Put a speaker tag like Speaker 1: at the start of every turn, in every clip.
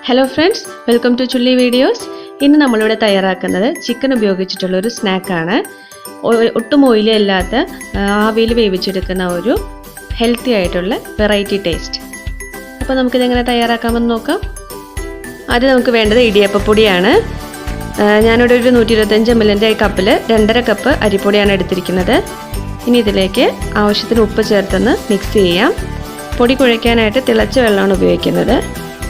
Speaker 1: Hello friends, welcome to Chully videos. ഇന്ന് നമ്മൾ ഇവിടെ തയ്യാറാക്കുന്നത് ചിക്കൻ ഉപയോഗിച്ചിട്ടുള്ള ഒരു സ്നാക്ക് ആണ്. ഒട്ടും ഓയിലി അല്ലാത്ത ആവിയിൽ വേവിച്ചെടുക്കുന്ന ഒരു ഹെൽത്തി ആയിട്ടുള്ള വെറൈറ്റി ടേസ്റ്റ്. അപ്പോൾ നമുക്ക് ഇത് എങ്ങനെ തയ്യാറാക്കാമെന്ന് നോക്കാം. ആദ്യം നമുക്ക് വേണ്ടത് ഇടിയപ്പപ്പൊടിയാണ്. ഞാനിവിടെ ഒരു 125 ml കപ്പിൽ 2.5 കപ്പ് അരിപ്പൊടിയാണ് എടുത്തിരിക്കുന്നത്. ഇനി ഇതിലേക്ക് ആവശ്യത്തിന് ഉപ്പ് ചേർത്തൊന്ന് മിക്സ് ചെയ്യാം. പൊടി കുഴയ്ക്കാനായിട്ട് തിളച്ച വെള്ളമാണ് ഉപയോഗിക്കുന്നത്.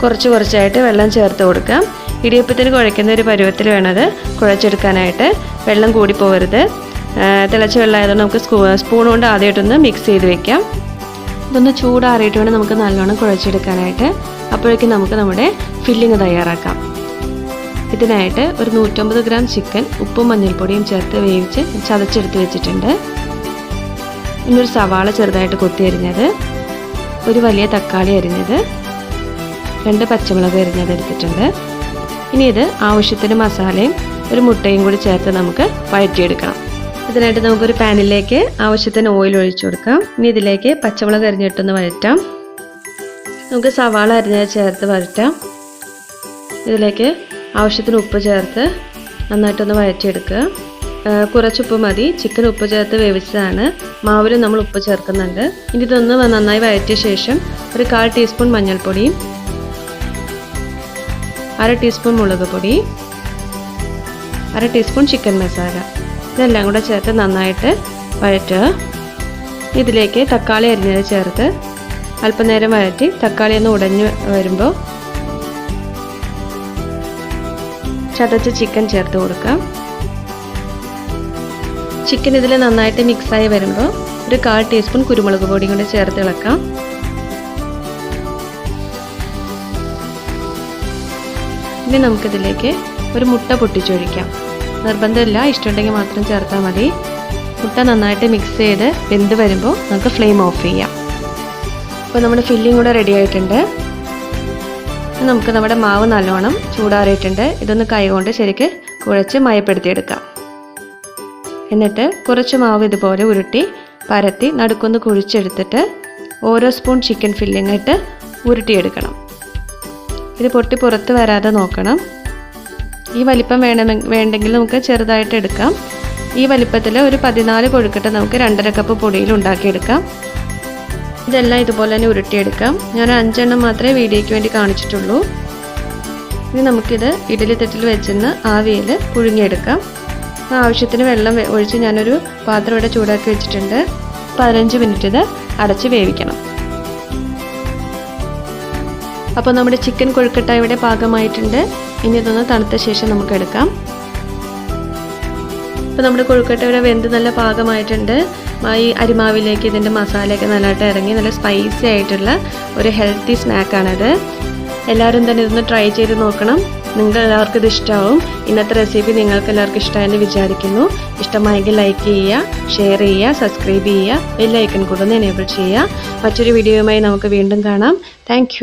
Speaker 1: കുറച്ചായിട്ട് വെള്ളം ചേർത്ത് കൊടുക്കാം. ഇടിയപ്പത്തിന് കുഴയ്ക്കുന്ന ഒരു പരുവത്തിൽ വേണത് കുഴച്ചെടുക്കാനായിട്ട്. വെള്ളം കൂടി പോകരുത്. തിളച്ച വെള്ളമായതുകൊണ്ട് നമുക്ക് സ്പൂൺ കൊണ്ട് ആദ്യമായിട്ടൊന്ന് മിക്സ് ചെയ്ത് വെക്കാം. ഇതൊന്ന് ചൂടാറിയിട്ട് വേണം നമുക്ക് നല്ലോണം കുഴച്ചെടുക്കാനായിട്ട്. അപ്പോഴേക്കും നമുക്ക് നമ്മുടെ ഫില്ലിങ് തയ്യാറാക്കാം. ഇതിനായിട്ട് ഒരു 150 ഗ്രാം ചിക്കൻ ഉപ്പും മഞ്ഞൾപ്പൊടിയും ചേർത്ത് വേവിച്ച് ചതച്ചെടുത്ത് വെച്ചിട്ടുണ്ട്. ഇന്നൊരു സവാള ചെറുതായിട്ട് കൊത്തി അരിഞ്ഞത്, ഒരു വലിയ തക്കാളി അരിഞ്ഞത്, 2 പച്ചമുളക് അരിഞ്ഞത് എടുത്തിട്ടുണ്ട്. ഇനി ഇത് ആവശ്യത്തിന് മസാലയും ഒരു മുട്ടയും കൂടി ചേർത്ത് നമുക്ക് വഴറ്റിയെടുക്കണം. ഇതിനായിട്ട് നമുക്കൊരു പാനിലേക്ക് ആവശ്യത്തിന് ഓയിൽ ഒഴിച്ചു കൊടുക്കാം. ഇനി ഇതിലേക്ക് പച്ചമുളക് അരിഞ്ഞിട്ടൊന്ന് വഴറ്റാം. നമുക്ക് സവാള അരിഞ്ഞത് ചേർത്ത് വഴറ്റാം. ഇതിലേക്ക് ആവശ്യത്തിന് ഉപ്പ് ചേർത്ത് നന്നായിട്ടൊന്ന് വഴറ്റിയെടുക്കുക. കുറച്ചുപ്പ് മതി. ചിക്കൻ ഉപ്പ് ചേർത്ത് വേവിച്ചതാണ്. മാവിൽ നമ്മൾ ഉപ്പ് ചേർക്കുന്നുണ്ട്. ഇനി ഇതൊന്ന് നന്നായി വഴറ്റിയ ശേഷം ഒരു 1/4 ടീസ്പൂൺ മഞ്ഞൾപ്പൊടിയും 1/2 ടീസ്പൂൺ മുളക് പൊടി, 1/2 ടീസ്പൂൺ ചിക്കൻ മസാല ഇതെല്ലാം കൂടെ ചേർത്ത് നന്നായിട്ട് വഴറ്റുക. ഇതിലേക്ക് തക്കാളി അരിഞ്ഞത് ചേർത്ത് അല്പനേരം വഴറ്റി തക്കാളി ഒന്ന് ഉടഞ്ഞു വരുമ്പോൾ ചതച്ച ചിക്കൻ ചേർത്ത് കൊടുക്കാം. ചിക്കൻ ഇതിൽ നന്നായിട്ട് മിക്സായി വരുമ്പോൾ ഒരു 1/4 ടീസ്പൂൺ കുരുമുളക് പൊടി കൂടി ചേർത്ത് ഇളക്കാം. ഇനി നമുക്കിതിലേക്ക് ഒരു മുട്ട പൊട്ടിച്ചൊഴിക്കാം. നിർബന്ധമില്ല, ഇഷ്ടമുണ്ടെങ്കിൽ മാത്രം ചേർത്താൽ മതി. മുട്ട നന്നായിട്ട് മിക്സ് ചെയ്ത് വെന്ത് വരുമ്പോൾ നമുക്ക് ഫ്ലെയിം ഓഫ് ചെയ്യാം. അപ്പോൾ നമ്മുടെ ഫില്ലിംഗ് കൂടെ റെഡി ആയിട്ടുണ്ട്. നമുക്ക് നമ്മുടെ മാവ് നല്ലോണം ചൂടാറിയിട്ടുണ്ട്. ഇതൊന്ന് കൈകൊണ്ട് ശരിക്ക് കുഴച്ച് മയപ്പെടുത്തിയെടുക്കാം. എന്നിട്ട് കുറച്ച് മാവ് ഇതുപോലെ ഉരുട്ടി പരത്തി നടുക്കൊന്ന് കുഴിച്ചെടുത്തിട്ട് ഓരോ സ്പൂൺ ചിക്കൻ ഫില്ലിംഗ് ഇട്ട് ഉരുട്ടിയെടുക്കണം. ഇത് പൊട്ടി പുറത്ത് വരാതെ നോക്കണം. ഈ വലിപ്പം വേണ്ടെങ്കിൽ നമുക്ക് ചെറുതായിട്ട് എടുക്കാം. ഈ വലിപ്പത്തിൽ ഒരു 14 കൊഴുക്കട്ട നമുക്ക് 2.5 കപ്പ് പൊടിയിൽ ഉണ്ടാക്കിയെടുക്കാം. ഇതെല്ലാം ഇതുപോലെ തന്നെ ഉരുട്ടിയെടുക്കാം. ഞാൻ 5 എണ്ണം മാത്രമേ വീഡിയോയ്ക്ക് വേണ്ടി കാണിച്ചിട്ടുള്ളൂ. ഇനി നമുക്കിത് ഇഡ്ഡലി തട്ടിൽ വെച്ചെന്ന് ആവിയിൽ പുഴുങ്ങിയെടുക്കാം. ആവശ്യത്തിന് വെള്ളം ഒഴിച്ച് ഞാനൊരു പാത്രം ഇവിടെ ചൂടാക്കി വെച്ചിട്ടുണ്ട്. 15 മിനിറ്റ് ഇത് അടച്ച് വേവിക്കണം. അപ്പോൾ നമ്മുടെ ചിക്കൻ കൊഴുക്കട്ട ഇവിടെ പാകമായിട്ടുണ്ട്. ഇനി ഇതൊന്ന് തണുത്ത ശേഷം നമുക്ക് എടുക്കാം. അപ്പോൾ നമ്മുടെ കൊഴുക്കട്ട ഇവിടെ വെന്ത് നല്ല പാകമായിട്ടുണ്ട്. ഈ അരിമാവിലേക്ക് ഇതിൻ്റെ മസാലയൊക്കെ നല്ലതായിട്ട് ഇറങ്ങി നല്ല സ്പൈസി ആയിട്ടുള്ള ഒരു ഹെൽത്തി സ്നാക്കാണിത്. എല്ലാവരും തന്നെ ഇതൊന്ന് ട്രൈ ചെയ്ത് നോക്കണം. നിങ്ങൾക്ക് എല്ലാവർക്കും ഇത് ഇഷ്ടമാവും. ഇന്നത്തെ റെസിപ്പി നിങ്ങൾക്ക് എല്ലാവർക്കും ഇഷ്ടമായെന്ന് വിചാരിക്കുന്നു. ഇഷ്ടമായെങ്കിൽ ലൈക്ക് ചെയ്യുക, ഷെയർ ചെയ്യുക, സബ്സ്ക്രൈബ് ചെയ്യുക, ബെൽ ഐക്കൺ കൂടെ ഒന്ന് എനേബിൾ ചെയ്യുക. മറ്റൊരു വീഡിയോയുമായി നമുക്ക് വീണ്ടും കാണാം. താങ്ക്